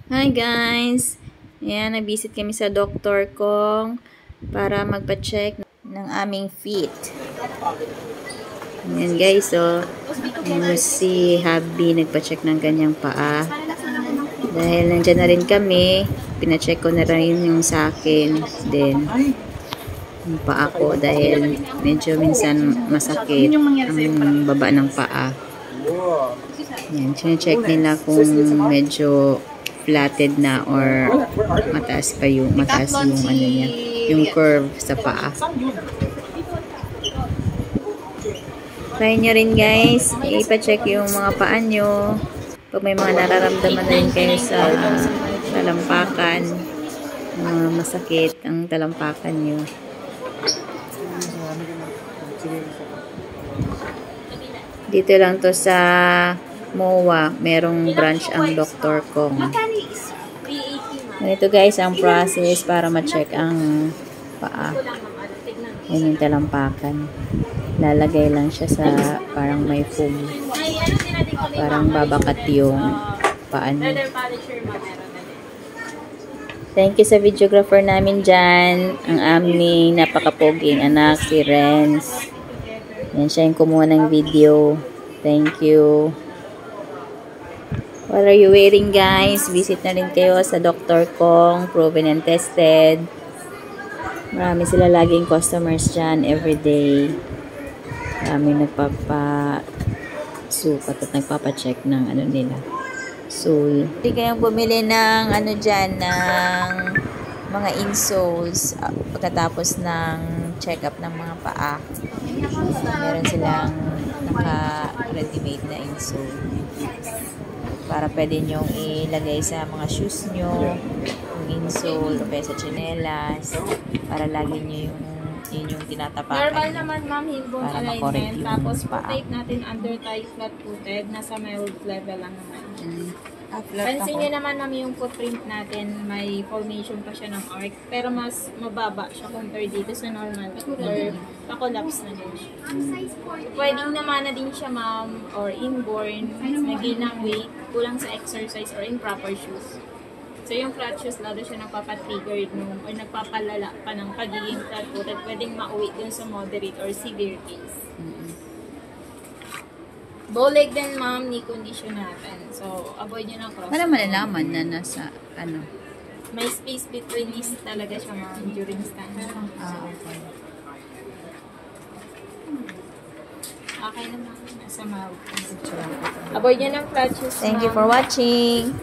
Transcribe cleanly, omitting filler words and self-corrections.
Hi guys! Ayan, nag-visit kami sa doktor ko para magpa-check ng aming feet. Ayan guys, so si Habi nagpa-check ng kanyang paa. Dahil nandiyan na rin kami, pina-check ko na rin yung sa akin. Then, yung paa ko dahil medyo minsan masakit ang baba ng paa. Ayan, check nila kung medyo flatted na or mataas yung ano niya, yung curve sa paa. Try nyo rin guys, ipa-check yung mga paa nyo. Pag may mga nararamdaman na rin kayo sa talampakan, masakit ang talampakan nyo. Dito lang to sa MOA, merong branch ang Dr. Kong. Ganito guys ang process para ma-check ang paa. Yan yung talampakan. Lalagay lang siya sa parang may foam. Parang babakat yung paa niya. Thank you sa videographer namin dyan. Ang aming napakapoging anak, si Renz. Yan siya yung kumuha ng video. Thank you. What are you waiting guys? Visit na rin kayo sa Dr. Kong, proven and tested. Marami sila laging customers dyan everyday. Marami nagpapasukat at nagpapacheck ng ano nila. So, hindi kayong bumili ng ano dyan, ng mga insoles pagkatapos ng check-up ng mga paa. Meron silang naka-ready-made na insole. Para pwede nyong ilagay sa mga shoes nyo, yung insole, o sa tsinelas, para lagi nyo yung tinatapakan. Normal naman ma'am, heel bone alignment. Tapos tape natin under thigh flat-footed. Nasa mild level lang naman. Pansin nyo naman ma'am yung footprint natin, may formation pa siya ng arc. Pero mas mababa siya compared dito sa normal. Or pa-collapse na din siya. Pwedeng naman na din siya ma'am, or inborn, nag-gain ng weight, kulang sa exercise, or improper shoes. So yung flat shoes, lalo siya nagpapatrigger nung, or nagpapalala pa ng pagiging flat-footed, pwedeng mauwi dun sa moderate or severe case. Bow leg din ma'am, knee condition natin. So, avoid nyo ng cross. Para malalaman na nasa, ano? May space between knees talaga siya ma'am during standing. Okay. Okay naman. Nasa mouth. Avoid nyo ng flat shoes Thank you for watching.